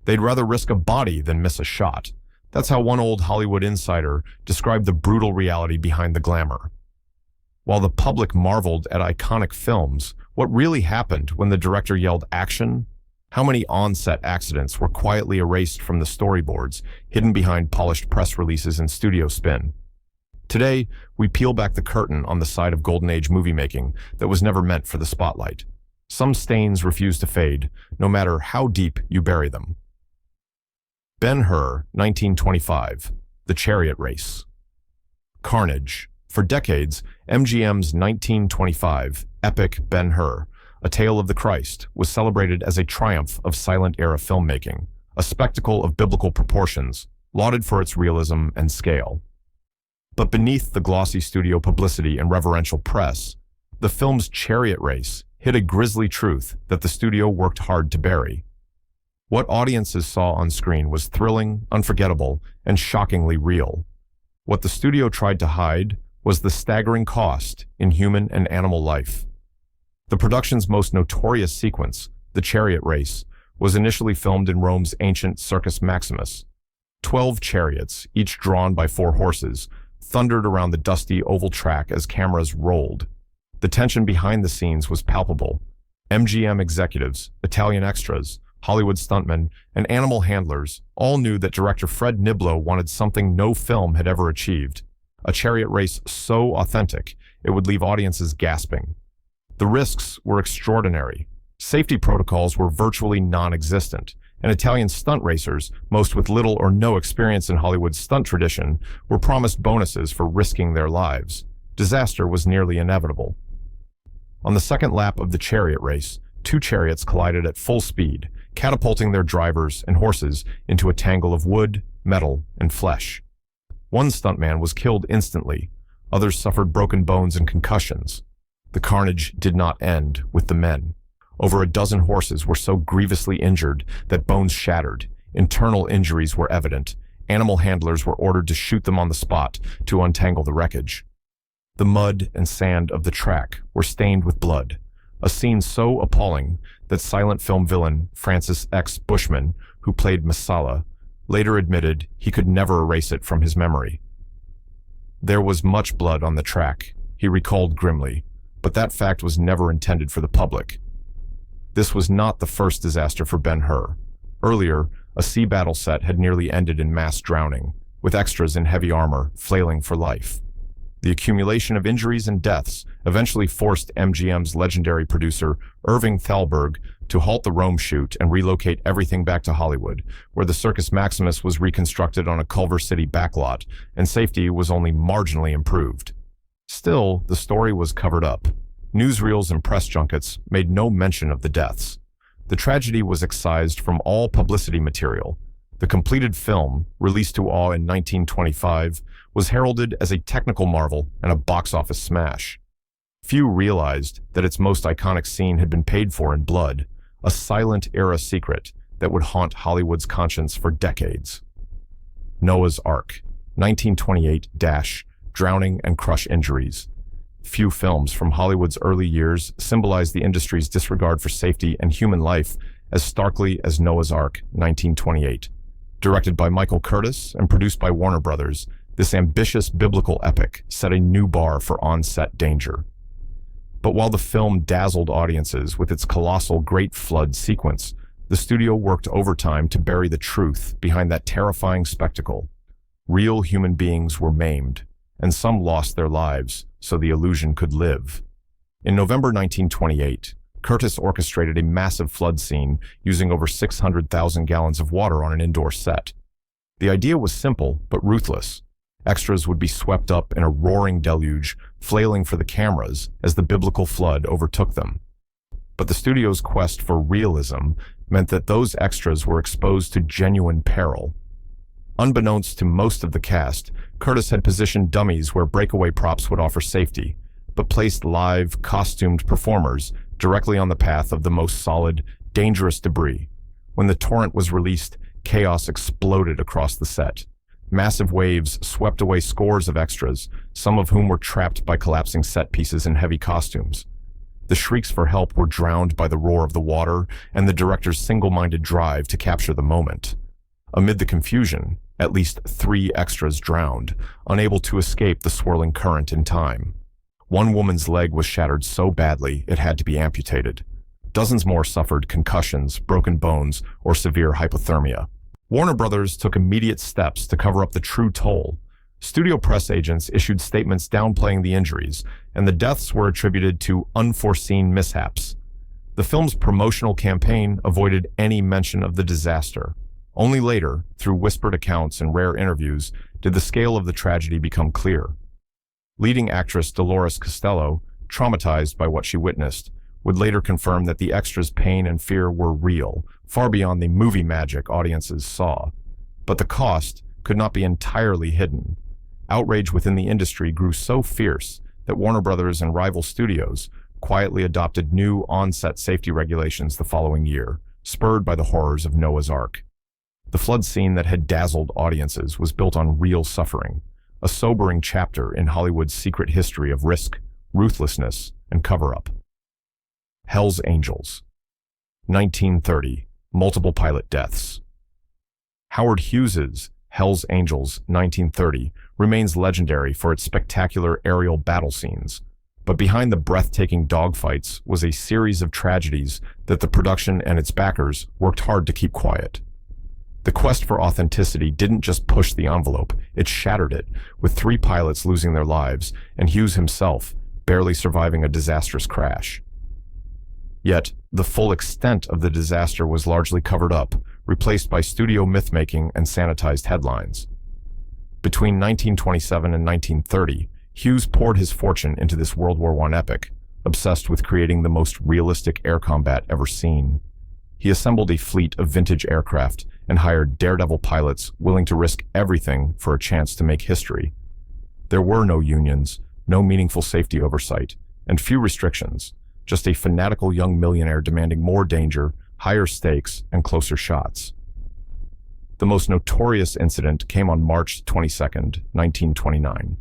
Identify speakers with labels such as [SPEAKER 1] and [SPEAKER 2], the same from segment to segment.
[SPEAKER 1] They'd rather risk a body than miss a shot. That's how one old Hollywood insider described the brutal reality behind the glamour. While the public marveled at iconic films, what really happened when the director yelled action? How many on-set accidents were quietly erased from the storyboards, hidden behind polished press releases and studio spin? Today, we peel back the curtain on the side of Golden Age movie making that was never meant for the spotlight. Some stains refuse to fade, no matter how deep you bury them. Ben-Hur, 1925, The Chariot Race. Carnage. For decades, MGM's 1925 epic Ben-Hur, A Tale of the Christ, was celebrated as a triumph of silent-era filmmaking, a spectacle of biblical proportions, lauded for its realism and scale. But beneath the glossy studio publicity and reverential press, the film's chariot race hid a grisly truth that the studio worked hard to bury. What audiences saw on screen was thrilling, unforgettable, and shockingly real. What the studio tried to hide was the staggering cost in human and animal life. The production's most notorious sequence, the chariot race, was initially filmed in Rome's ancient Circus Maximus. 12 chariots, each drawn by 4 horses, thundered around the dusty oval track as cameras rolled. The tension behind the scenes was palpable. MGM executives, Italian extras, Hollywood stuntmen, and animal handlers all knew that director Fred Niblo wanted something no film had ever achieved. A chariot race so authentic, it would leave audiences gasping. The risks were extraordinary. Safety protocols were virtually non-existent, and Italian stunt racers, most with little or no experience in Hollywood's stunt tradition, were promised bonuses for risking their lives. Disaster was nearly inevitable. On the second lap of the chariot race, 2 chariots collided at full speed, catapulting their drivers and horses into a tangle of wood, metal, and flesh. One stuntman was killed instantly. Others suffered broken bones and concussions. The carnage did not end with the men. Over a dozen horses were so grievously injured that bones shattered. Internal injuries were evident. Animal handlers were ordered to shoot them on the spot to untangle the wreckage. The mud and sand of the track were stained with blood, a scene so appalling that silent film villain Francis X. Bushman, who played Masala, later admitted he could never erase it from his memory. There was much blood on the track, he recalled grimly, but that fact was never intended for the public. This was not the first disaster for Ben-Hur. Earlier, a sea battle set had nearly ended in mass drowning, with extras in heavy armor flailing for life. The accumulation of injuries and deaths eventually forced MGM's legendary producer, Irving Thalberg, to halt the Rome shoot and relocate everything back to Hollywood, where the Circus Maximus was reconstructed on a Culver City backlot, and safety was only marginally improved. Still, the story was covered up. Newsreels and press junkets made no mention of the deaths. The tragedy was excised from all publicity material. The completed film, released to all in 1925, was heralded as a technical marvel and a box office smash. Few realized that its most iconic scene had been paid for in blood, a silent-era secret that would haunt Hollywood's conscience for decades. Noah's Ark, 1928 - Drowning and Crush Injuries. Few films from Hollywood's early years symbolize the industry's disregard for safety and human life as starkly as Noah's Ark, 1928. Directed by Michael Curtis and produced by Warner Brothers, this ambitious biblical epic set a new bar for on-set danger. But while the film dazzled audiences with its colossal Great Flood sequence, the studio worked overtime to bury the truth behind that terrifying spectacle. Real human beings were maimed, and some lost their lives so the illusion could live. In November 1928, Curtis orchestrated a massive flood scene using over 600,000 gallons of water on an indoor set. The idea was simple but ruthless. Extras would be swept up in a roaring deluge, flailing for the cameras as the biblical flood overtook them. But the studio's quest for realism meant that those extras were exposed to genuine peril. Unbeknownst to most of the cast, Curtis had positioned dummies where breakaway props would offer safety, but placed live, costumed performers directly on the path of the most solid, dangerous debris. When the torrent was released, chaos exploded across the set. Massive waves swept away scores of extras, some of whom were trapped by collapsing set pieces and heavy costumes. The shrieks for help were drowned by the roar of the water and the director's single-minded drive to capture the moment. Amid the confusion, at least 3 extras drowned, unable to escape the swirling current in time. One woman's leg was shattered so badly it had to be amputated. Dozens more suffered concussions, broken bones, or severe hypothermia. Warner Brothers took immediate steps to cover up the true toll. Studio press agents issued statements downplaying the injuries, and the deaths were attributed to unforeseen mishaps. The film's promotional campaign avoided any mention of the disaster. Only later, through whispered accounts and rare interviews, did the scale of the tragedy become clear. Leading actress Dolores Costello, traumatized by what she witnessed, would later confirm that the extras' pain and fear were real, far beyond the movie magic audiences saw. But the cost could not be entirely hidden. Outrage within the industry grew so fierce that Warner Brothers and rival studios quietly adopted new on-set safety regulations the following year, spurred by the horrors of Noah's Ark. The flood scene that had dazzled audiences was built on real suffering, a sobering chapter in Hollywood's secret history of risk, ruthlessness, and cover-up. Hell's Angels. 1930. Multiple pilot deaths. Howard Hughes's Hell's Angels 1930 remains legendary for its spectacular aerial battle scenes, but behind the breathtaking dogfights was a series of tragedies that the production and its backers worked hard to keep quiet. The quest for authenticity didn't just push the envelope, it shattered it, with 3 pilots losing their lives and Hughes himself barely surviving a disastrous crash. Yet, the full extent of the disaster was largely covered up, replaced by studio myth-making and sanitized headlines. Between 1927 and 1930, Hughes poured his fortune into this World War I epic, obsessed with creating the most realistic air combat ever seen. He assembled a fleet of vintage aircraft and hired daredevil pilots willing to risk everything for a chance to make history. There were no unions, no meaningful safety oversight, and few restrictions, just a fanatical young millionaire demanding more danger, higher stakes, and closer shots. The most notorious incident came on March 22, 1929.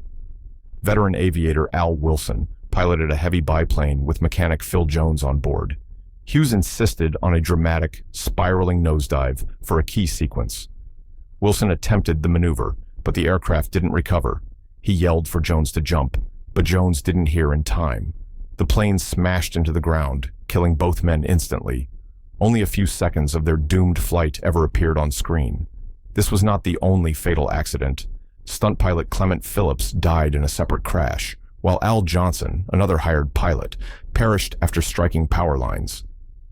[SPEAKER 1] Veteran aviator Al Wilson piloted a heavy biplane with mechanic Phil Jones on board. Hughes insisted on a dramatic, spiraling nosedive for a key sequence. Wilson attempted the maneuver, but the aircraft didn't recover. He yelled for Jones to jump, but Jones didn't hear in time. The plane smashed into the ground, killing both men instantly. Only a few seconds of their doomed flight ever appeared on screen. This was not the only fatal accident. Stunt pilot Clement Phillips died in a separate crash, while Al Johnson, another hired pilot, perished after striking power lines.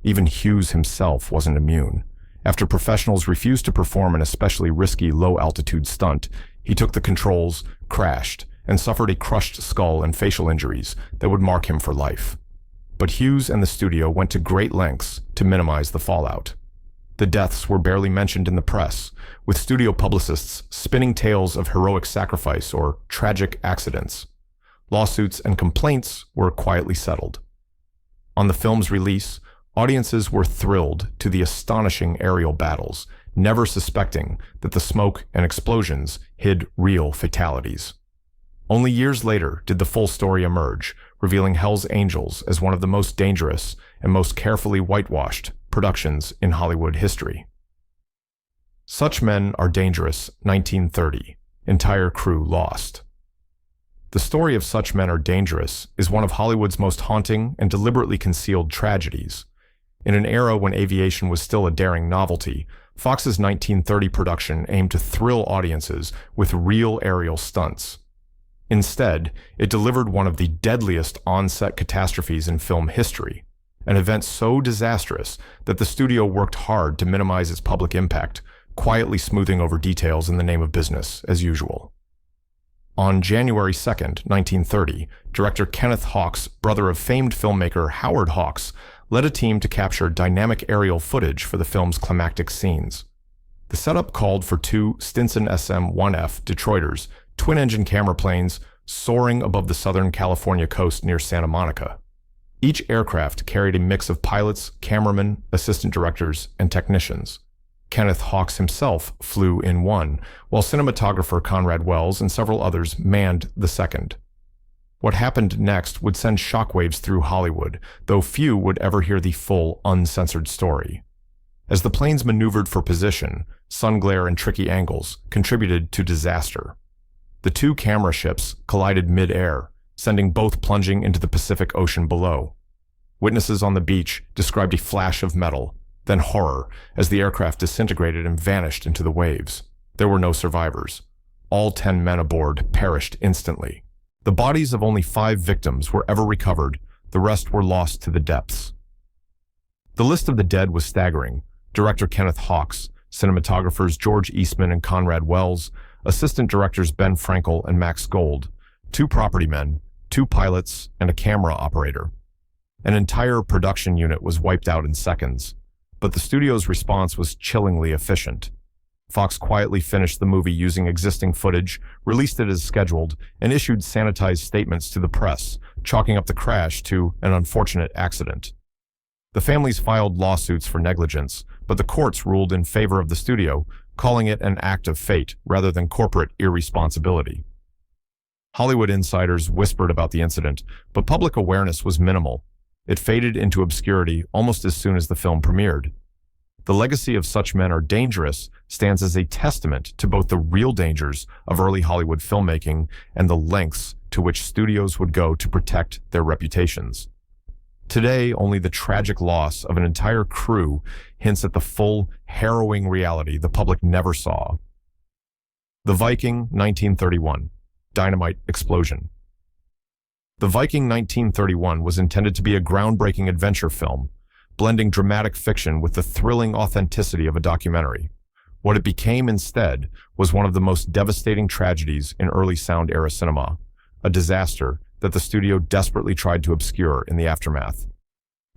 [SPEAKER 1] Even Hughes himself wasn't immune. After professionals refused to perform an especially risky low-altitude stunt, he took the controls, crashed, and suffered a crushed skull and facial injuries that would mark him for life. But Hughes and the studio went to great lengths to minimize the fallout. The deaths were barely mentioned in the press, with studio publicists spinning tales of heroic sacrifice or tragic accidents. Lawsuits and complaints were quietly settled. On the film's release, audiences were thrilled to the astonishing aerial battles, never suspecting that the smoke and explosions hid real fatalities. Only years later did the full story emerge, revealing Hell's Angels as one of the most dangerous and most carefully whitewashed productions in Hollywood history. Such Men Are Dangerous, 1930. Entire crew lost. The story of Such Men Are Dangerous is one of Hollywood's most haunting and deliberately concealed tragedies. In an era when aviation was still a daring novelty, Fox's 1930 production aimed to thrill audiences with real aerial stunts. Instead, it delivered one of the deadliest on-set catastrophes in film history, an event so disastrous that the studio worked hard to minimize its public impact, quietly smoothing over details in the name of business, as usual. On January 2, 1930, director Kenneth Hawks, brother of famed filmmaker Howard Hawks, led a team to capture dynamic aerial footage for the film's climactic scenes. The setup called for 2 Stinson SM-1F Detroiters, twin-engine camera planes, soaring above the Southern California coast near Santa Monica. Each aircraft carried a mix of pilots, cameramen, assistant directors, and technicians. Kenneth Hawks himself flew in one, while cinematographer Conrad Wells and several others manned the second. What happened next would send shockwaves through Hollywood, though few would ever hear the full, uncensored story. As the planes maneuvered for position, sun glare and tricky angles contributed to disaster. The two camera ships collided mid-air, sending both plunging into the Pacific Ocean below. Witnesses on the beach described a flash of metal, then horror, as the aircraft disintegrated and vanished into the waves. There were no survivors. All 10 men aboard perished instantly. The bodies of only 5 victims were ever recovered, the rest were lost to the depths. The list of the dead was staggering. Director Kenneth Hawks, cinematographers George Eastman and Conrad Wells, assistant directors Ben Frankel and Max Gold, 2 property men, 2 pilots, and a camera operator. An entire production unit was wiped out in seconds, but the studio's response was chillingly efficient. Fox quietly finished the movie using existing footage, released it as scheduled, and issued sanitized statements to the press, chalking up the crash to an unfortunate accident. The families filed lawsuits for negligence, but the courts ruled in favor of the studio, calling it an act of fate rather than corporate irresponsibility. Hollywood insiders whispered about the incident, but public awareness was minimal. It faded into obscurity almost as soon as the film premiered. The legacy of Such Men Are Dangerous stands as a testament to both the real dangers of early Hollywood filmmaking and the lengths to which studios would go to protect their reputations. Today, only the tragic loss of an entire crew hints at the full, harrowing reality the public never saw. The Viking, 1931. Dynamite explosion. The Viking 1931 was intended to be a groundbreaking adventure film, blending dramatic fiction with the thrilling authenticity of a documentary. What it became instead was one of the most devastating tragedies in early sound-era cinema, a disaster that the studio desperately tried to obscure in the aftermath.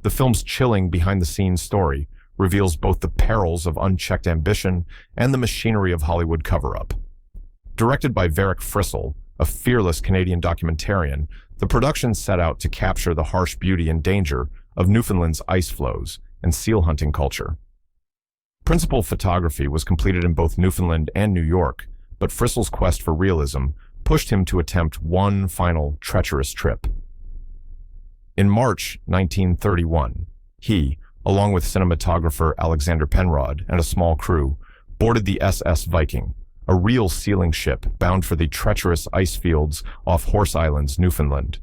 [SPEAKER 1] The film's chilling behind-the-scenes story reveals both the perils of unchecked ambition and the machinery of Hollywood cover-up. Directed by Varric Frissell, a fearless Canadian documentarian, the production set out to capture the harsh beauty and danger of Newfoundland's ice flows and seal hunting culture. Principal photography was completed in both Newfoundland and New York, but Frissell's quest for realism pushed him to attempt one final treacherous trip. In March 1931, he, along with cinematographer Alexander Penrod and a small crew, boarded the SS Viking, a real sealing ship bound for the treacherous ice fields off Horse Islands, Newfoundland.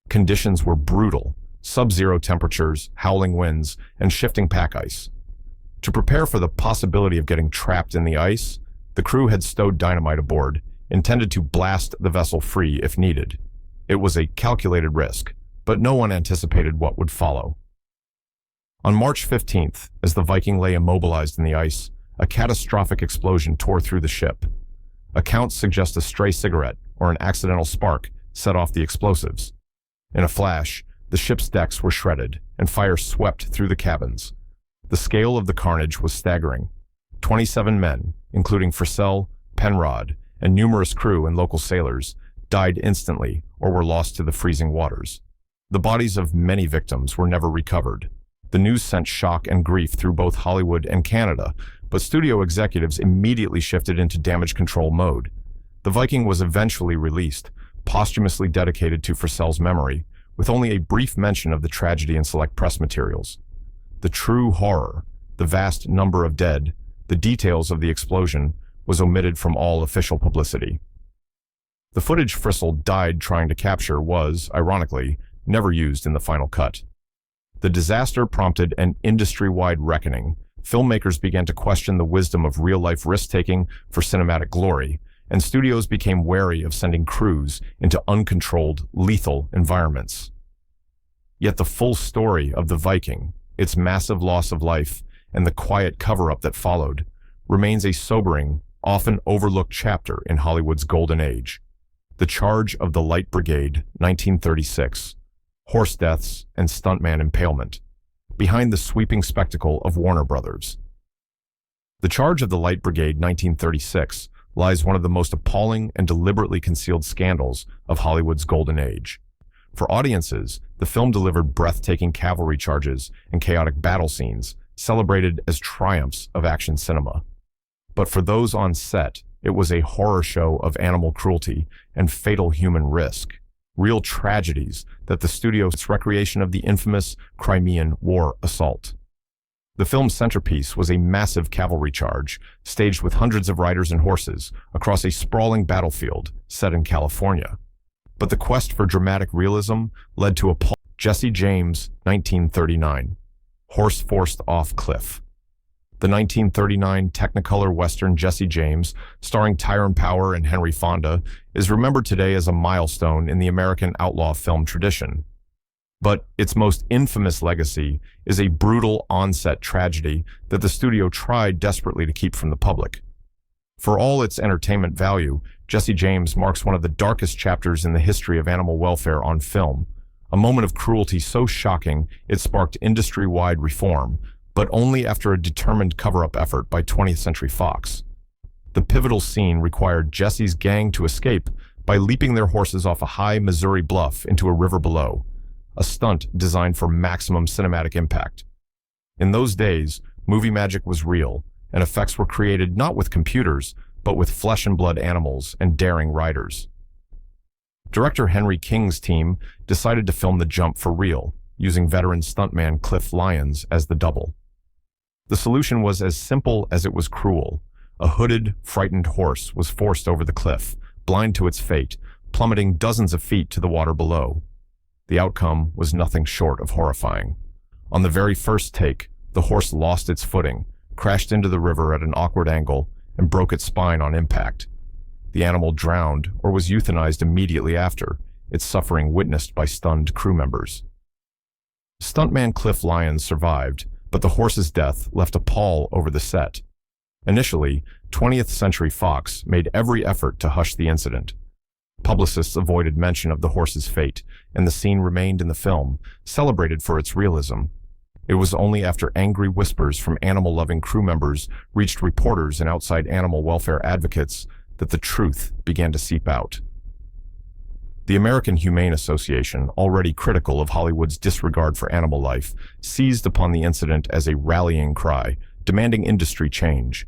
[SPEAKER 1] Conditions were brutal: sub-zero temperatures, howling winds, and shifting pack ice. To prepare for the possibility of getting trapped in the ice, the crew had stowed dynamite aboard, intended to blast the vessel free if needed. It was a calculated risk, but no one anticipated what would follow. On March 15th, as the Viking lay immobilized in the ice, a catastrophic explosion tore through the ship. Accounts suggest a stray cigarette or an accidental spark set off the explosives. In a flash, the ship's decks were shredded, and fire swept through the cabins. The scale of the carnage was staggering. 27 men, including Frissell, Penrod, and numerous crew and local sailors, died instantly or were lost to the freezing waters. The bodies of many victims were never recovered. The news sent shock and grief through both Hollywood and Canada, but studio executives immediately shifted into damage control mode. The Viking was eventually released, posthumously dedicated to Frissell's memory, with only a brief mention of the tragedy in select press materials. The true horror, the vast number of dead, the details of the explosion, was omitted from all official publicity. The footage Frissell died trying to capture was, ironically, never used in the final cut. The disaster prompted an industry-wide reckoning. Filmmakers began to question the wisdom of real-life risk-taking for cinematic glory, and studios became wary of sending crews into uncontrolled, lethal environments. Yet the full story of the Viking, its massive loss of life, and the quiet cover-up that followed, remains a sobering, often overlooked chapter in Hollywood's golden age. The Charge of the Light Brigade, 1936. Horse deaths and stuntman impalement. Behind the sweeping spectacle of Warner Brothers. The Charge of the Light Brigade, 1936, lies one of the most appalling and deliberately concealed scandals of Hollywood's golden age. For audiences, the film delivered breathtaking cavalry charges and chaotic battle scenes, celebrated as triumphs of action cinema. But for those on set, it was a horror show of animal cruelty and fatal human risk. real tragedies that the studio's recreation of the infamous Crimean War assault. The film's centerpiece was a massive cavalry charge, staged with hundreds of riders and horses across a sprawling battlefield set in California. But the quest for dramatic realism led to a Jesse James, 1939. Horse forced off cliff. The 1939 Technicolor Western Jesse James, starring Tyrone Power and Henry Fonda, is remembered today as a milestone in the American outlaw film tradition. But its most infamous legacy is a brutal on-set tragedy that the studio tried desperately to keep from the public. For all its entertainment value, Jesse James marks one of the darkest chapters in the history of animal welfare on film, a moment of cruelty so shocking it sparked industry-wide reform, but only after a determined cover-up effort by 20th Century Fox. The pivotal scene required Jesse's gang to escape by leaping their horses off a high Missouri bluff into a river below, a stunt designed for maximum cinematic impact. In those days, movie magic was real, and effects were created not with computers, but with flesh-and-blood animals and daring riders. Director Henry King's team decided to film the jump for real, using veteran stuntman Cliff Lyons as the double. The solution was as simple as it was cruel. A hooded, frightened horse was forced over the cliff, blind to its fate, plummeting dozens of feet to the water below. The outcome was nothing short of horrifying. On the very first take, the horse lost its footing, crashed into the river at an awkward angle, and broke its spine on impact. The animal drowned or was euthanized immediately after, its suffering witnessed by stunned crew members. Stuntman Cliff Lyons survived, but the horse's death left a pall over the set. Initially, 20th Century Fox made every effort to hush the incident. Publicists avoided mention of the horse's fate, and the scene remained in the film, celebrated for its realism. It was only after angry whispers from animal-loving crew members reached reporters and outside animal welfare advocates that the truth began to seep out. The American Humane Association, already critical of Hollywood's disregard for animal life, seized upon the incident as a rallying cry, demanding industry change.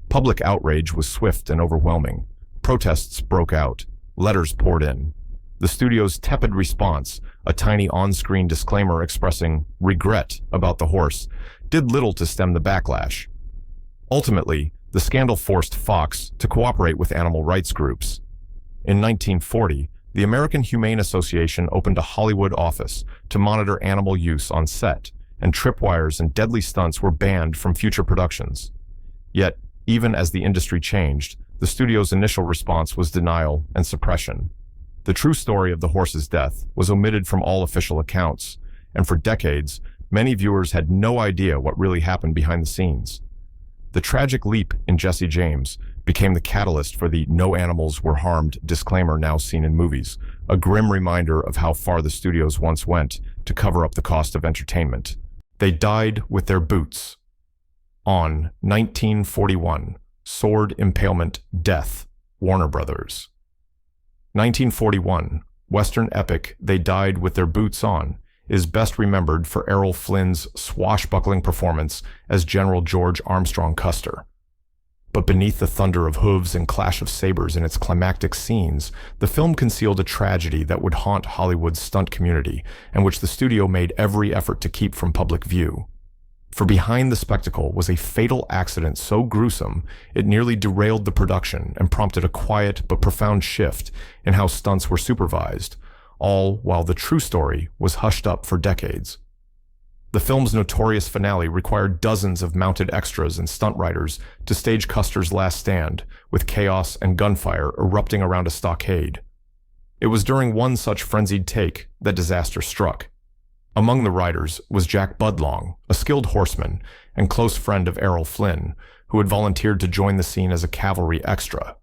[SPEAKER 1] Public outrage was swift and overwhelming. Protests broke out. Letters poured in. The studio's tepid response, a tiny on-screen disclaimer expressing regret about the horse, did little to stem the backlash. Ultimately, the scandal forced Fox to cooperate with animal rights groups. In 1940, the American Humane Association opened a Hollywood office to monitor animal use on set, and tripwires and deadly stunts were banned from future productions. Yet, even as the industry changed, the studio's initial response was denial and suppression. The true story of the horse's death was omitted from all official accounts, and for decades, many viewers had no idea what really happened behind the scenes. The tragic leap in Jesse James became the catalyst for the "no animals were harmed" disclaimer now seen in movies, a grim reminder of how far the studios once went to cover up the cost of entertainment. They died with their boots. On 1941, Sword Impalement Death, Warner Brothers. 1941, Western epic They Died with Their Boots On, is best remembered for Errol Flynn's swashbuckling performance as General George Armstrong Custer. But beneath the thunder of hooves and clash of sabers in its climactic scenes, the film concealed a tragedy that would haunt Hollywood's stunt community, and which the studio made every effort to keep from public view. For behind the spectacle was a fatal accident so gruesome, it nearly derailed the production and prompted a quiet but profound shift in how stunts were supervised, all while the true story was hushed up for decades. The film's notorious finale required dozens of mounted extras and stunt riders to stage Custer's last stand, with chaos and gunfire erupting around a stockade. It was during one such frenzied take that disaster struck. Among the riders was Jack Budlong, a skilled horseman and close friend of Errol Flynn, who had volunteered to join the scene as a cavalry extra.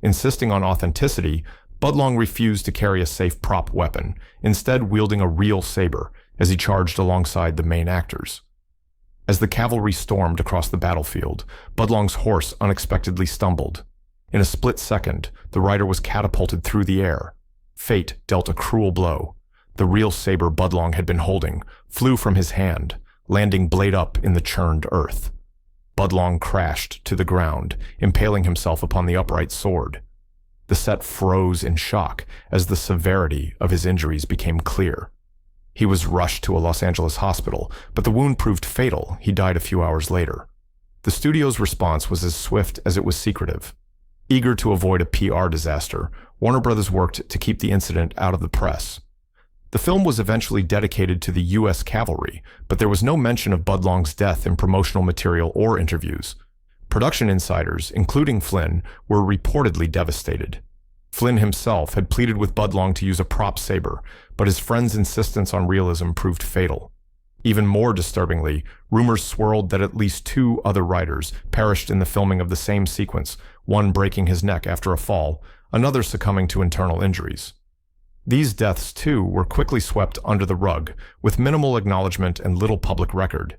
[SPEAKER 1] Insisting on authenticity, Budlong refused to carry a safe prop weapon, instead wielding a real saber as he charged alongside the main actors. As the cavalry stormed across the battlefield, Budlong's horse unexpectedly stumbled. In a split second, the rider was catapulted through the air. Fate dealt a cruel blow. The real saber Budlong had been holding flew from his hand, landing blade up in the churned earth. Budlong crashed to the ground, impaling himself upon the upright sword. The set froze in shock as the severity of his injuries became clear. He was rushed to a Los Angeles hospital, but the wound proved fatal. He died a few hours later. The studio's response was as swift as it was secretive. Eager to avoid a PR disaster, Warner Brothers worked to keep the incident out of the press. The film was eventually dedicated to the U.S. cavalry, but there was no mention of Budlong's death in promotional material or interviews. Production insiders, including Flynn, were reportedly devastated. Flynn himself had pleaded with Budlong to use a prop saber, but his friend's insistence on realism proved fatal. Even more disturbingly, rumors swirled that at least 2 other writers perished in the filming of the same sequence, one breaking his neck after a fall, another succumbing to internal injuries. These deaths, too, were quickly swept under the rug, with minimal acknowledgement and little public record.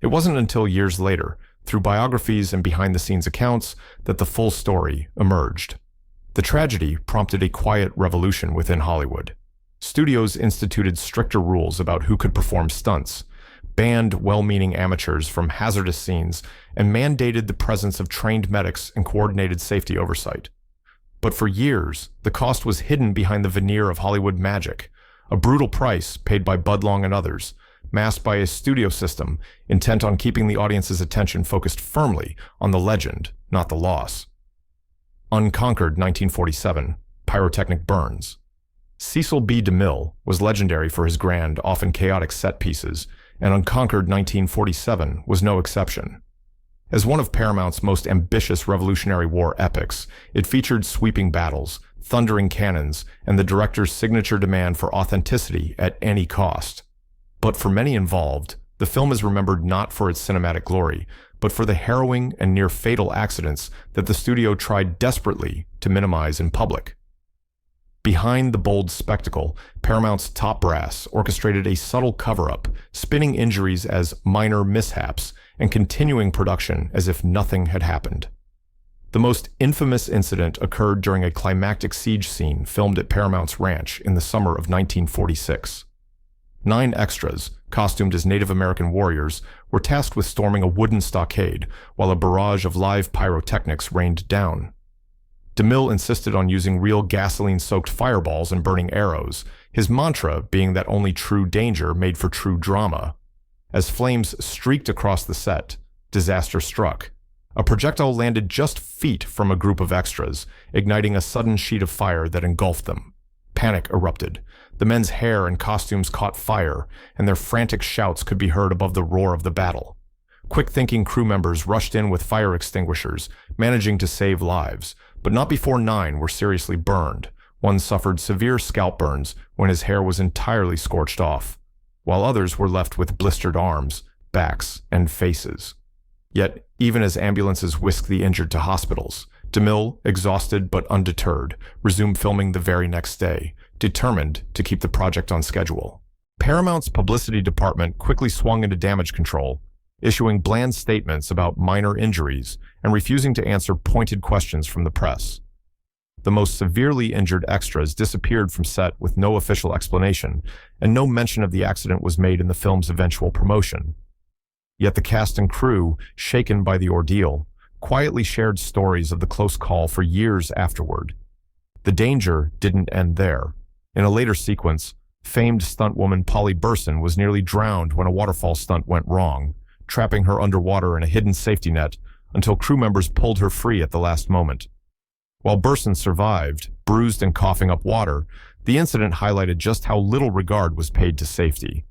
[SPEAKER 1] It wasn't until years later, through biographies and behind-the-scenes accounts, that the full story emerged. The tragedy prompted a quiet revolution within Hollywood. Studios instituted stricter rules about who could perform stunts, banned well-meaning amateurs from hazardous scenes, and mandated the presence of trained medics and coordinated safety oversight. But for years, the cost was hidden behind the veneer of Hollywood magic, a brutal price paid by Budlong and others, masked by a studio system intent on keeping the audience's attention focused firmly on the legend, not the loss. Unconquered 1947, Pyrochnic burns. Cecil B. DeMille was legendary for his grand, often chaotic set pieces, and Unconquered 1947 was no exception. As one of Paramount's most ambitious Revolutionary War epics, it featured sweeping battles, thundering cannons, and the director's signature demand for authenticity at any cost. But for many involved, the film is remembered not for its cinematic glory, but for the harrowing and near-fatal accidents that the studio tried desperately to minimize in public. Behind the bold spectacle, Paramount's top brass orchestrated a subtle cover-up, spinning injuries as minor mishaps and continuing production as if nothing had happened. The most infamous incident occurred during a climactic siege scene filmed at Paramount's ranch in the summer of 1946. 9 extras, costumed as Native American warriors, were tasked with storming a wooden stockade while a barrage of live pyrotechnics rained down. DeMille insisted on using real gasoline-soaked fireballs and burning arrows, his mantra being that only true danger made for true drama. As flames streaked across the set, disaster struck. A projectile landed just feet from a group of extras, igniting a sudden sheet of fire that engulfed them. Panic erupted. The men's hair and costumes caught fire, and their frantic shouts could be heard above the roar of the battle. Quick-thinking crew members rushed in with fire extinguishers, managing to save lives, but not before 9 were seriously burned. One suffered severe scalp burns when his hair was entirely scorched off, while others were left with blistered arms, backs, and faces. Yet, even as ambulances whisked the injured to hospitals, DeMille, exhausted but undeterred, resumed filming the very next day, determined to keep the project on schedule. Paramount's publicity department quickly swung into damage control, issuing bland statements about minor injuries and refusing to answer pointed questions from the press. The most severely injured extras disappeared from set with no official explanation, and no mention of the accident was made in the film's eventual promotion. Yet the cast and crew, shaken by the ordeal, quietly shared stories of the close call for years afterward. The danger didn't end there. In a later sequence, famed stuntwoman Polly Burson was nearly drowned when a waterfall stunt went wrong, trapping her underwater in a hidden safety net until crew members pulled her free at the last moment. While Burson survived, bruised and coughing up water, the incident highlighted just how little regard was paid to safety.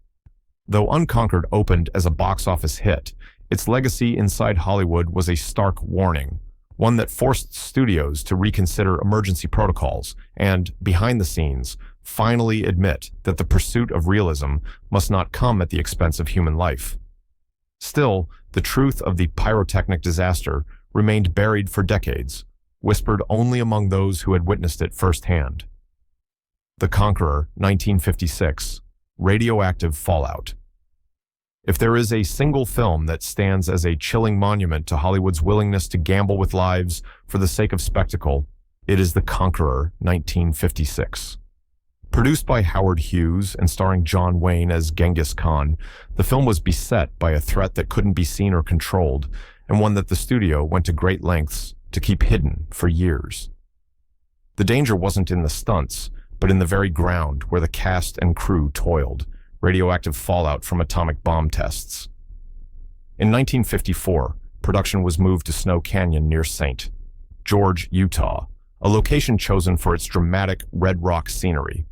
[SPEAKER 1] Though Unconquered opened as a box office hit, its legacy inside Hollywood was a stark warning, one that forced studios to reconsider emergency protocols and, behind the scenes, finally admit that the pursuit of realism must not come at the expense of human life. Still, the truth of the pyrotechnic disaster remained buried for decades, whispered only among those who had witnessed it firsthand. The Conqueror, 1956, Radioactive Fallout. If there is a single film that stands as a chilling monument to Hollywood's willingness to gamble with lives for the sake of spectacle, it is The Conqueror, 1956. Produced by Howard Hughes and starring John Wayne as Genghis Khan, the film was beset by a threat that couldn't be seen or controlled, and one that the studio went to great lengths to keep hidden for years. The danger wasn't in the stunts, but in the very ground where the cast and crew toiled, radioactive fallout from atomic bomb tests. In 1954, production was moved to Snow Canyon near St. George, Utah, a location chosen for its dramatic red rock scenery.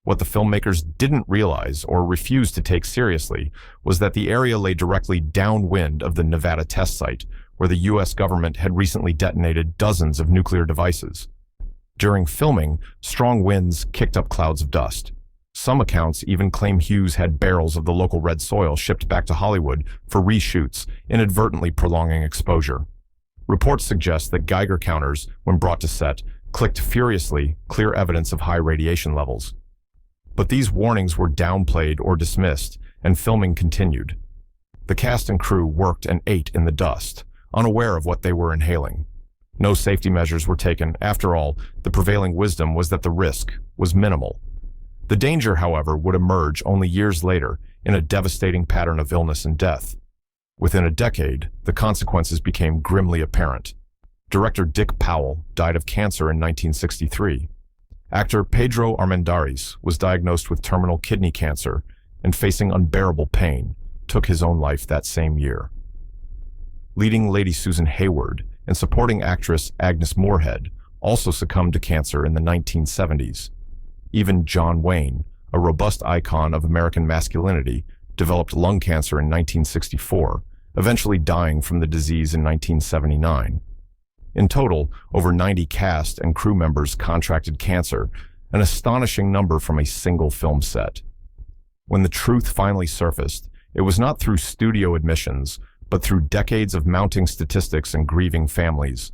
[SPEAKER 1] What the filmmakers didn't realize or refused to take seriously was that the area lay directly downwind of the Nevada test site, where the U.S. government had recently detonated dozens of nuclear devices. During filming, strong winds kicked up clouds of dust. Some accounts even claim Hughes had barrels of the local red soil shipped back to Hollywood for reshoots, inadvertently prolonging exposure. Reports suggest that Geiger counters, when brought to set, clicked furiously, clear evidence of high radiation levels. But these warnings were downplayed or dismissed, and filming continued. The cast and crew worked and ate in the dust, unaware of what they were inhaling. No safety measures were taken. After all, the prevailing wisdom was that the risk was minimal. The danger, however, would emerge only years later in a devastating pattern of illness and death. Within a decade, the consequences became grimly apparent. Director Dick Powell died of cancer in 1963. Actor Pedro Armendariz was diagnosed with terminal kidney cancer and, facing unbearable pain, took his own life that same year. Leading Lady Susan Hayward and supporting actress Agnes Moorehead also succumbed to cancer in the 1970s. Even John Wayne, a robust icon of American masculinity, developed lung cancer in 1964, eventually dying from the disease in 1979. In total, over 90 cast and crew members contracted cancer, an astonishing number from a single film set. When the truth finally surfaced, it was not through studio admissions, but through decades of mounting statistics and grieving families.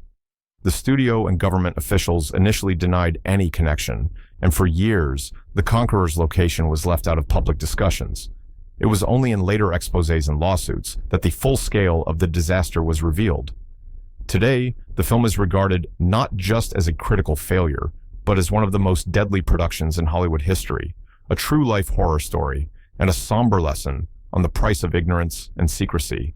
[SPEAKER 1] The studio and government officials initially denied any connection, and for years, the Conqueror's location was left out of public discussions. It was only in later exposés and lawsuits that the full scale of the disaster was revealed. Today, the film is regarded not just as a critical failure, but as one of the most deadly productions in Hollywood history, a true-life horror story, and a somber lesson on the price of ignorance and secrecy.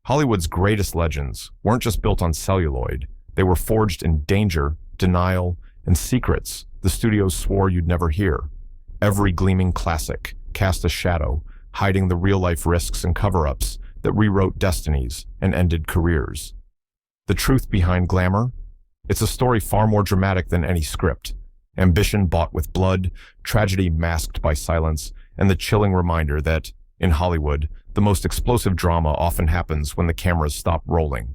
[SPEAKER 1] Hollywood's greatest legends weren't just built on celluloid, they were forged in danger, denial, and secrets the studios swore you'd never hear. Every gleaming classic cast a shadow, hiding the real-life risks and cover-ups that rewrote destinies and ended careers. The truth behind glamour? It's a story far more dramatic than any script. Ambition bought with blood, tragedy masked by silence, and the chilling reminder that, in Hollywood, the most explosive drama often happens when the cameras stop rolling.